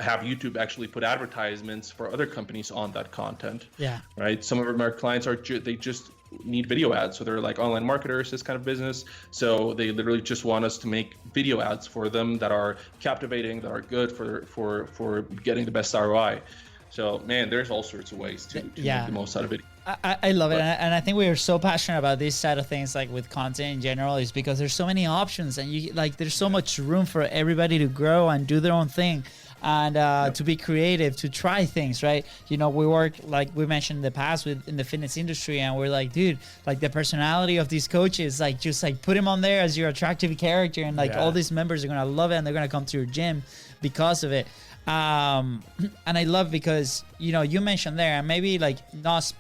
have YouTube actually put advertisements for other companies on that content. Yeah. Right. Some of our clients they just need video ads. So they're like online marketers, this kind of business. So they literally just want us to make video ads for them that are captivating, that are good for getting the best ROI. So man, there's all sorts of ways to make the most out of it. I love it, and I think we are so passionate about this side of things, like with content in general, is because there's so many options, and there's so much room for everybody to grow and do their own thing, and to be creative, to try things, right? We work, like we mentioned in the past, in the fitness industry, and we're like, dude, like the personality of these coaches, like just like put him on there as your attractive character, and like all these members are gonna love it, and they're gonna come to your gym because of it. And I love because you mentioned there, and maybe like not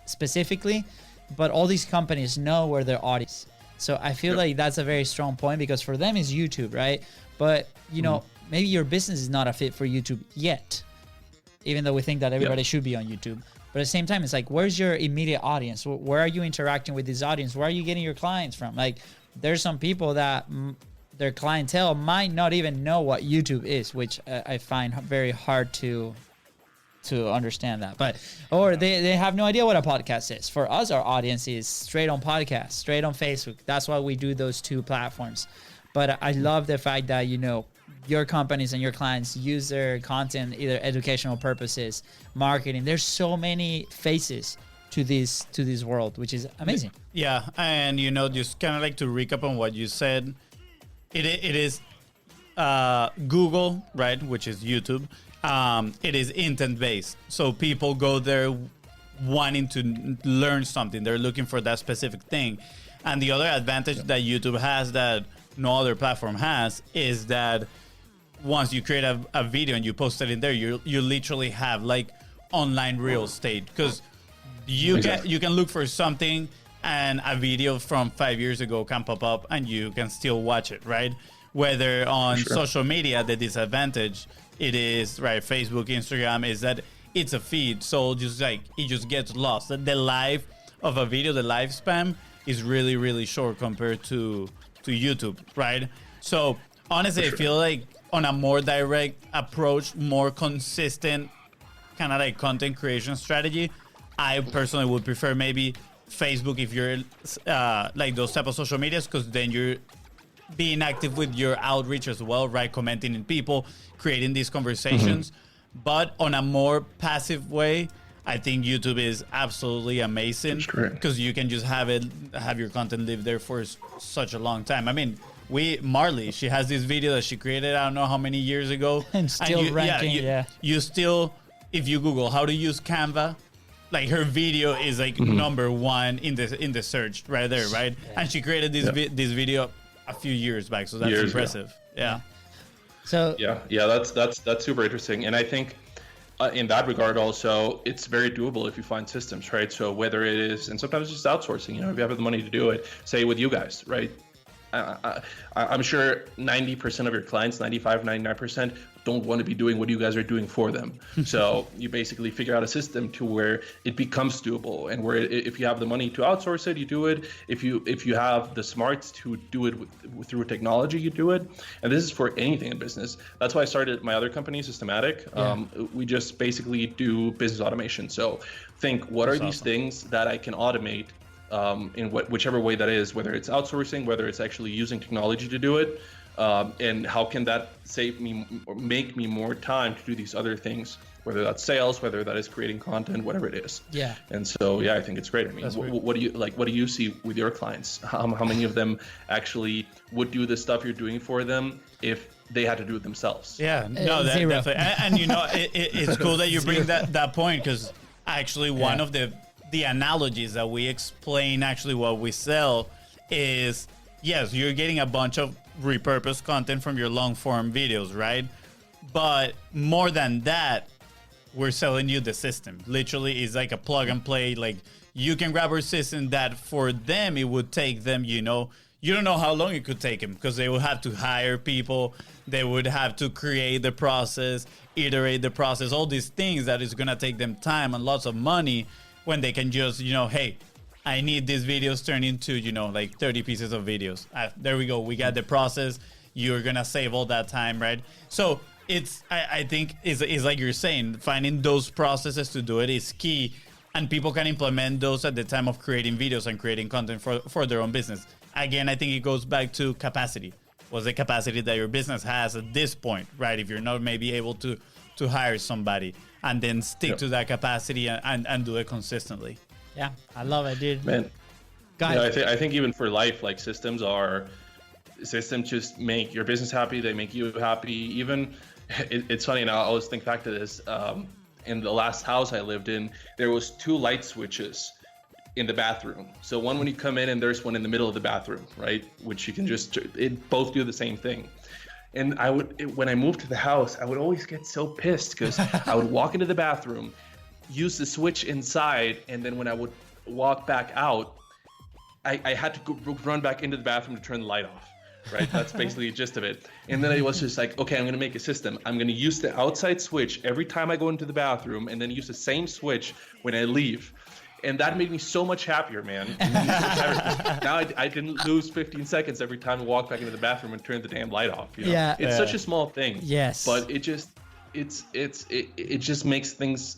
specifically, but all these companies know where their audience. So I feel like that's a very strong point, because for them is YouTube, right? But maybe your business is not a fit for YouTube yet, even though we think that everybody should be on YouTube. But at the same time, it's like, where's your immediate audience? Where are you interacting with this audience? Where are you getting your clients from? Like, there's some people that their clientele might not even know what YouTube is, which I find very hard to understand that. But or they have no idea what a podcast is. For us, our audience is straight on podcast, straight on Facebook. That's why we do those two platforms. But I love the fact that your companies and your clients use their content, either educational purposes, marketing. There's so many faces to this world, which is amazing. Yeah, and just kind of like to recap on what you said, it is Google, right, which is YouTube. It is intent based, so people go there wanting to learn something. They're looking for that specific thing. And the other advantage that YouTube has that no other platform has is that once you create a video and you post it in there, you literally have like online real estate, because you can look for something and a video from 5 years ago can pop up and you can still watch it, right? Whether on social media, the disadvantage it is, right, Facebook, Instagram, is that it's a feed, so it just gets lost. The life of a video, the lifespan is really, really short compared to YouTube, right? So honestly, I feel like on a more direct approach, more consistent kind of like content creation strategy, I personally would prefer maybe Facebook if you're like those type of social medias, because then you're being active with your outreach as well, right? Commenting in people, creating these conversations. But on a more passive way, I think YouTube is absolutely amazing, because you can just have your content live there for such a long time. I mean, Marley, she has this video that she created, I don't know how many years ago, and still ranking. You still, if you Google how to use Canva, like her video is like number one in the search right there, right? And she created this video a few years back, so that's impressive. So that's super interesting, and I think in that regard also it's very doable if you find systems, right? So whether it is, and sometimes it's just outsourcing, if you have the money to do it, say with you guys, right? I'm sure 90% of your clients, 95, 99%, don't want to be doing what you guys are doing for them. So you basically figure out a system to where it becomes doable, and where if you have the money to outsource it, you do it. If you have the smarts to do it through technology, you do it. And this is for anything in business. That's why I started my other company, Systematic. We just basically do business automation. So think, what are these things that I can automate in whichever way that is, whether it's outsourcing, whether it's actually using technology to do it, and how can that save me or make me more time to do these other things, whether that's sales, whether that is creating content, whatever it is. Yeah. And so, I think it's great. I mean, what do you like? What do you see with your clients? How many of them actually would do the stuff you're doing for them if they had to do it themselves? Yeah, no, definitely. And you know, it's cool that you bring that point, because actually one of the analogies that we explain actually what we sell is, yes, you're getting a bunch of repurposed content from your long form videos, right? But more than that, we're selling you the system. Literally, it's like a plug and play. Like, you can grab our system that for them, it would take them, you know, you don't know how long it could take them, because they would have to hire people. They would have to create the process, iterate the process, all these things that is going to take them time and lots of money, when they can just, you know, hey, I need these videos turned into, you know, like 30 pieces of videos. There we go. We got the process. You're going to save all that time, right? So it's, I think, is like you're saying, finding those processes to do it is key. And people can implement those at the time of creating videos and creating content for their own business. Again, I think it goes back to capacity. What's the capacity that your business has at this point, right? If you're not maybe able to hire somebody, and then stick to that capacity and do it consistently. Yeah, I love it, dude. Man, guys, I think even for life, like systems just make your business happy. They make you happy. Even it's funny, and I always think back to this. In the last house I lived in, there was 2 light switches in the bathroom. So one when you come in, and there's one in the middle of the bathroom, right? Which you can both do the same thing. And when I moved to the house, I would always get so pissed, because I would walk into the bathroom, use the switch inside, and then when I would walk back out, I had to run back into the bathroom to turn the light off, right? That's basically the gist of it. And then I was just like, okay, I'm going to make a system. I'm going to use the outside switch every time I go into the bathroom, and then use the same switch when I leave. And that made me so much happier, man. Now I didn't lose 15 seconds every time I walk back into the bathroom and turn the damn light off. You know? Yeah. It's such a small thing. Yes. But it just makes things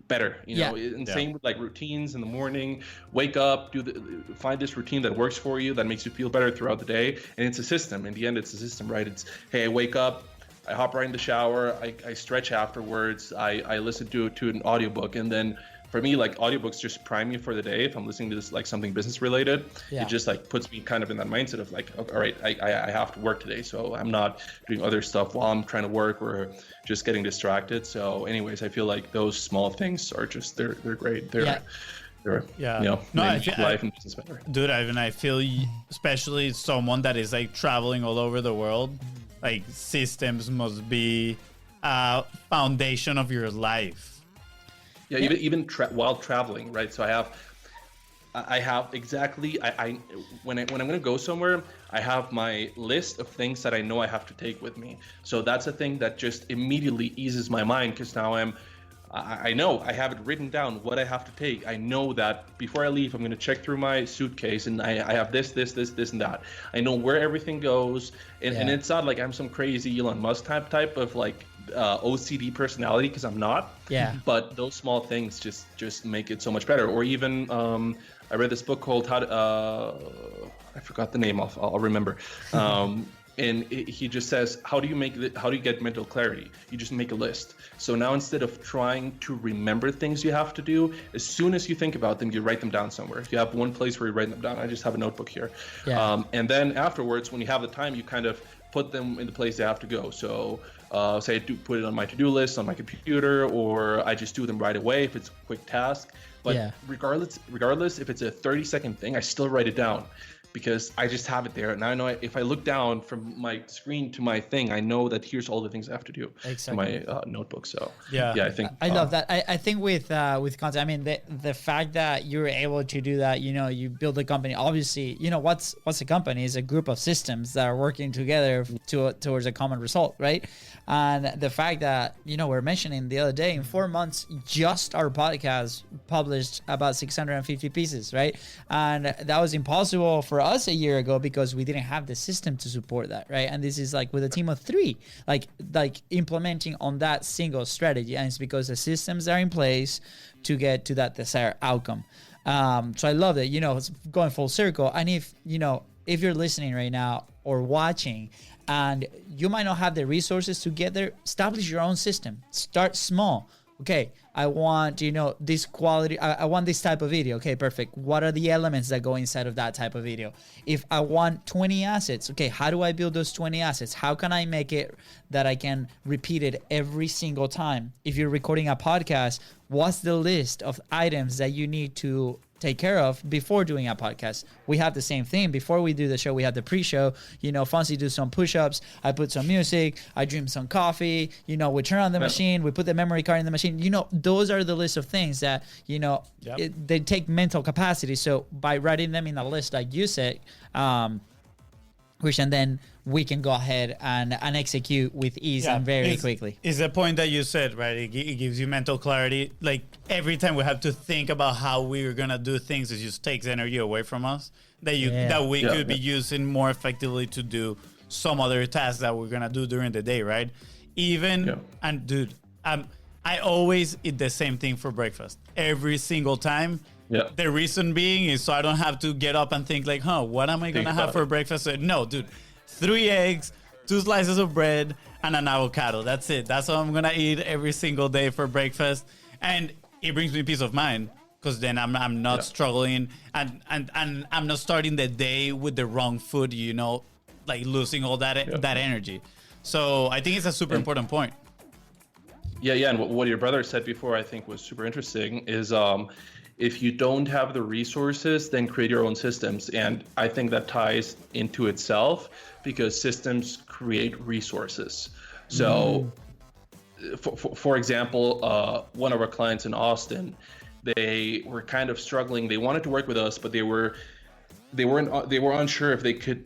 better. You know, and same with like routines in the morning. Wake up, find this routine that works for you, that makes you feel better throughout the day. And it's a system. In the end, it's a system, right? It's, hey, I wake up, I hop right in the shower, I stretch afterwards, I listen to an audiobook, and then for me, like, audiobooks just prime me for the day. If I'm listening to this, like something business related, it just like puts me kind of in that mindset of like, okay, all right, I have to work today, so I'm not doing other stuff while I'm trying to work or just getting distracted. So anyways, I feel like those small things are just, they're great. They're you know, make life and business better. Dude, Ivan, I feel, especially someone that is like traveling all over the world, like systems must be a foundation of your life. Yeah, even while traveling, right? So I have exactly, when I'm going to go somewhere, I have my list of things that I know I have to take with me. So that's a thing that just immediately eases my mind, because now I know I have it written down what I have to take. I know that before I leave, I'm going to check through my suitcase, and I have this, and that. I know where everything goes, and it's not like I'm some crazy Elon Musk type of like OCD personality, because I'm not. Yeah. But those small things just make it so much better. Or even I read this book called I forgot the name. I'll remember. And he just says, how do you get mental clarity? You just make a list. So now, instead of trying to remember things you have to do, as soon as you think about them, you write them down somewhere. If you have one place where you write them down, I just have a notebook here. Yeah. And then afterwards, when you have the time, you kind of put them in the place they have to go. So say I put it on my to-do list on my computer, or I just do them right away if it's a quick task. But regardless if it's a 30-second thing, I still write it down. because I just have it there. And I know if I look down from my screen to my thing, I know that here's all the things I have to do in my notebook. So yeah, I think I love that. I think with content, I mean, the fact that you're able to do that, you know, you build a company, obviously, you know, what's a company is a group of systems that are working together towards a common result, right? And the fact that, you know, we're mentioning the other day, in 4 months, just our podcast published about 650 pieces, right? And that was impossible for us a year ago because we didn't have the system to support that, right? And this is like with a team of 3, like implementing on that single strategy. And it's because the systems are in place to get to that desired outcome. So I love that, you know, it's going full circle. And if, you know, if you're listening right now or watching and you might not have the resources to get there, establish your own system. Start small. Okay, I want, you know, this quality, I want this type of video. Okay, perfect. What are the elements that go inside of that type of video? If I want 20 assets, okay, how do I build those 20 assets? How can I make it that I can repeat it every single time? If you're recording a podcast, what's the list of items that you need to take care of before doing a podcast? We have the same thing. Before we do the show, we have the pre-show. You know, FONZI do some push-ups. I put some music. I drink some coffee. You know, we turn on the machine. We put the memory card in the machine. You know, those are the list of things that, you know, they take mental capacity. So by writing them in a list, like you said, and then we can go ahead and execute with ease and very quickly. It's the point that you said, right? It gives you mental clarity. Like every time we have to think about how we're gonna do things, it just takes energy away from us that we could be using more effectively to do some other tasks that we're gonna do during the day, right? And dude, I always eat the same thing for breakfast every single time. Yeah. The reason being is so I don't have to get up and think like, what am I gonna have for breakfast? No, dude, 3 eggs, 2 slices of bread, and an avocado. That's it. That's what I'm gonna eat every single day for breakfast, and it brings me peace of mind because then I'm not struggling and I'm not starting the day with the wrong food. You know, like losing all that energy. So I think it's a super important point. Yeah, and what your brother said before, I think was super interesting. Is if you don't have the resources, then create your own systems. And I think that ties into itself because systems create resources. So for example, one of our clients in Austin, they were kind of struggling. They wanted to work with us, but they were unsure if they could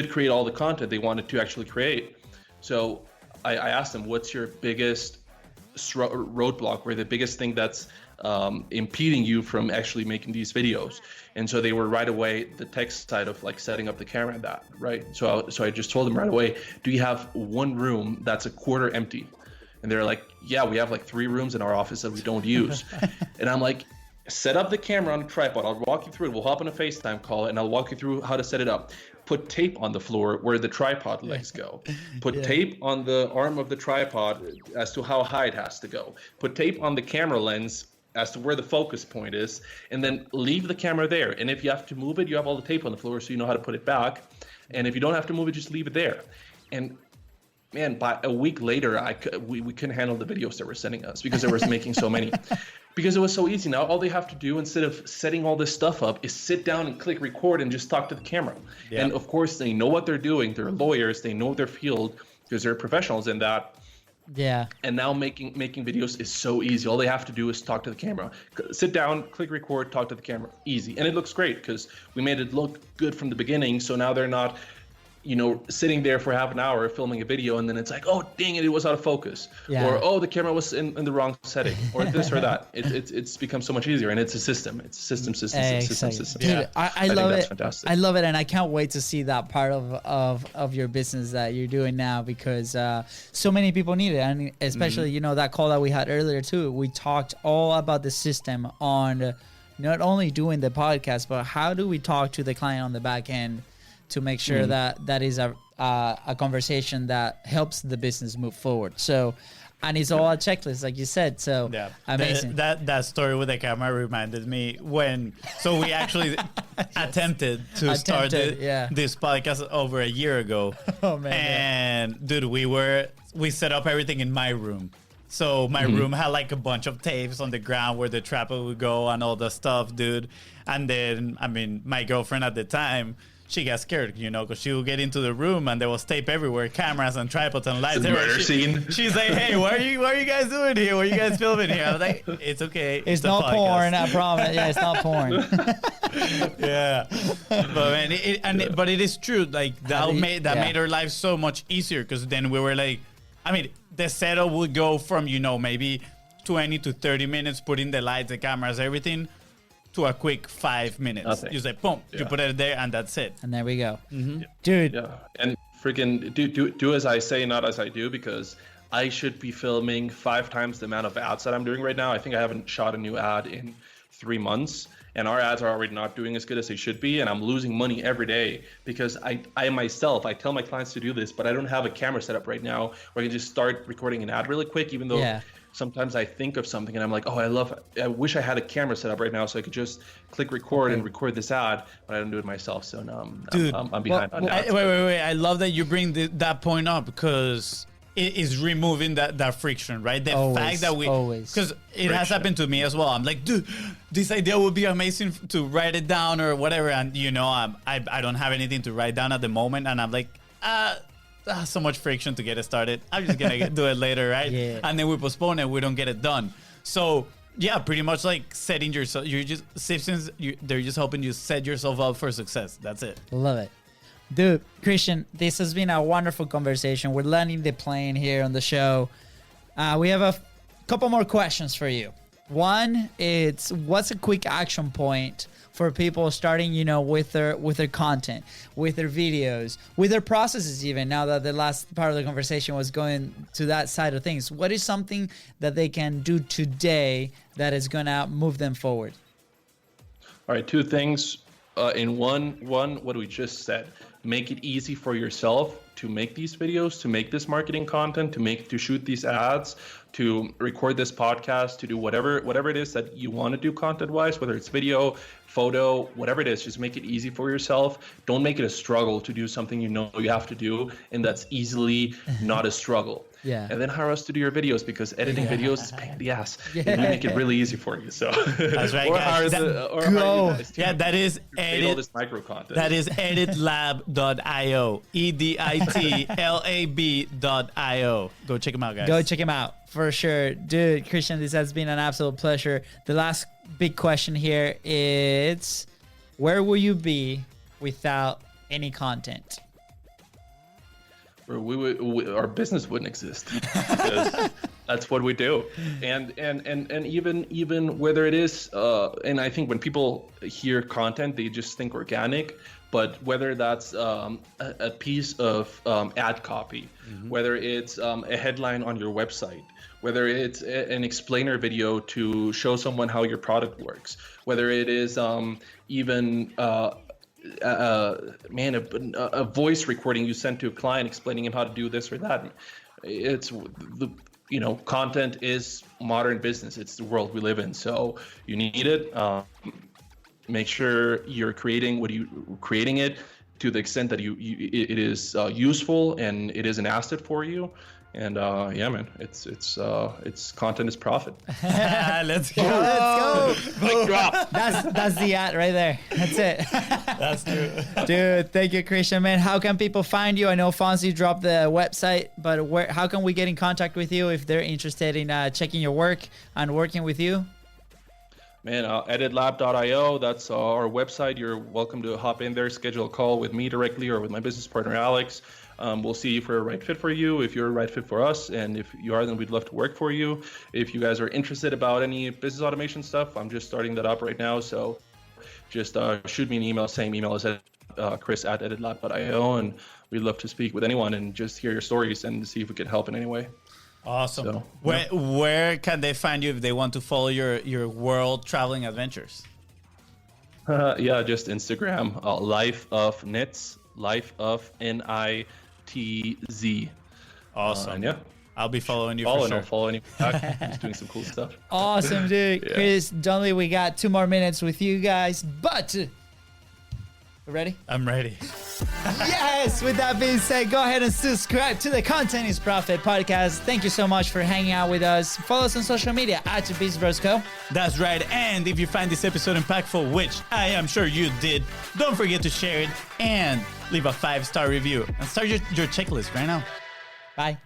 create all the content they wanted to actually create. So I asked them, what's your biggest roadblock, or the biggest thing that's impeding you from actually making these videos? And so they were right away the tech side of like setting up the camera and that, right? So I just told them right away, do you have one room that's a quarter empty? And they're like, yeah, we have like 3 rooms in our office that we don't use. And I'm like, set up the camera on a tripod. I'll walk you through it. We'll hop on a FaceTime call and I'll walk you through how to set it up. Put tape on the floor where the tripod legs go. Put tape on the arm of the tripod as to how high it has to go. Put tape on the camera lens as to where the focus point is, and then leave the camera there. And if you have to move it, you have all the tape on the floor so you know how to put it back. And if you don't have to move it, just leave it there. And man, by a week later, we couldn't handle the videos they were sending us because they were making so many. Because it was so easy. Now all they have to do instead of setting all this stuff up is sit down and click record and just talk to the camera. Yeah. And of course they know what they're doing. They're lawyers. They know their field because they're professionals in that. Yeah. And now making videos is so easy. All they have to do is talk to the camera. Sit down, click record, talk to the camera. Easy. And it looks great because we made it look good from the beginning. So now they're not, you know, sitting there for half an hour filming a video and then it's like, oh, dang it was out of focus. Yeah. Or, oh, the camera was in the wrong setting or this or that. It's become so much easier and it's a system. It's system. Dude, yeah. I love it. Fantastic. I love it. And I can't wait to see that part of your business that you're doing now because so many people need it. And especially, you know, that call that we had earlier too, we talked all about the system on not only doing the podcast, but how do we talk to the client on the back end to make sure that is a conversation that helps the business move forward. So, and it's all a checklist, like you said. So, amazing. That story with the camera reminded me so we actually attempted to start this podcast over a year ago. Oh man! And dude, we set up everything in my room. So my room had like a bunch of tapes on the ground where the trapper would go and all the stuff, dude. And then, I mean, my girlfriend at the time, she got scared, you know, because she would get into the room and there was tape everywhere, cameras and tripods and lights everywhere. She's like, hey, what are you guys doing here? What are you guys filming here? I was like, it's okay. It's not porn, I promise. Yeah, it's not porn. Yeah. But man, but it is true. Like that made our life so much easier, because then we were like, I mean, the setup would go from, you know, maybe 20 to 30 minutes, putting the lights, the cameras, everything, to a quick 5 minutes. Nothing. You say, boom, you put it there, and that's it. And there we go. Dude. Yeah, and freaking do as I say, not as I do, because I should be filming 5 times the amount of ads that I'm doing right now. I think I haven't shot a new ad in 3 months, and our ads are already not doing as good as they should be, and I'm losing money every day because I myself, I tell my clients to do this, but I don't have a camera set up right now where I can just start recording an ad really quick, even though sometimes I think of something and I'm like, oh, I wish I had a camera set up right now so I could just click record and record this ad, but I don't do it myself. So no, I'm behind on that. Wait. I love that you bring that point up, because it is removing that friction, right? The fact that because it has happened to me as well. I'm like, dude, this idea would be amazing to write it down or whatever. And, you know, I don't have anything to write down at the moment. And I'm like, so much friction to get it started. I'm just going to do it later, right? Yeah. And then we postpone it. We don't get it done. So, yeah, pretty much like setting yourself. They're just helping you set yourself up for success. That's it. Love it. Dude, Christian, this has been a wonderful conversation. We're landing the plane here on the show. We have a couple more questions for you. One, it's what's a quick action point for people starting, you know, with their content, with their videos, with their processes even, now that the last part of the conversation was going to that side of things. What is something that they can do today that is going to move them forward? All right, 2 things. In one, what we just said, make it easy for yourself to make these videos, to make this marketing content, to shoot these ads, to record this podcast, to do whatever it is that you want to do content wise, whether it's video, photo, whatever it is, just make it easy for yourself. Don't make it a struggle to do something you know you have to do, and that's easily not a struggle. Yeah. And then hire us to do your videos, because editing videos is a pain in the ass. And we make it really easy for you. So that's right, guys. That is all this micro content. That is editlab.io. EDITLAB.io. Go check them out, guys. Go check him out for sure. Dude, Christian, this has been an absolute pleasure. The last big question here is, where will you be without any content? Our business wouldn't exist, because that's what we do. And even whether it is, and I think when people hear content, they just think organic, but whether that's a piece of ad copy, whether it's a headline on your website, whether it's an explainer video to show someone how your product works, whether it is even a voice recording you sent to a client explaining him how to do this or that. It's content is modern business. It's the world we live in. So you need it. Make sure you're creating it to the extent that it is useful and it is an asset for you. And yeah, man, it's content is profit. Let's go. Let's go. Mic drop. That's the ad right there. That's it. That's true. Dude, thank you, Christian, man. How can people find you? I know FONZI dropped the website, but how can we get in contact with you if they're interested in checking your work and working with you? Man, editlab.io, that's our website. You're welcome to hop in there, schedule a call with me directly or with my business partner, Alex. We'll see if we're a right fit for you, if you're a right fit for us, and if you are, then we'd love to work for you. If you guys are interested about any business automation stuff, I'm just starting that up right now, so just shoot me an email, same email as chris@editlab.io, and we'd love to speak with anyone and just hear your stories and see if we can help in any way. Awesome. So, where can they find you if they want to follow your world traveling adventures? Yeah, just Instagram, Life of Nitz, Life of NITZ. Awesome. And yeah, I'll be following you for sure. I'll follow you back. Just doing some cool stuff. Awesome, dude. Yeah. Chris, Dunley, we got 2 more minutes with you guys, but You ready? I'm ready. Yes! With that being said, go ahead and subscribe to the Content is Profit podcast. Thank you so much for hanging out with us. Follow us on social media at BIZBROS Co. That's right. And if you find this episode impactful, which I am sure you did, don't forget to share it and leave a 5-star review. And start your checklist right now. Bye.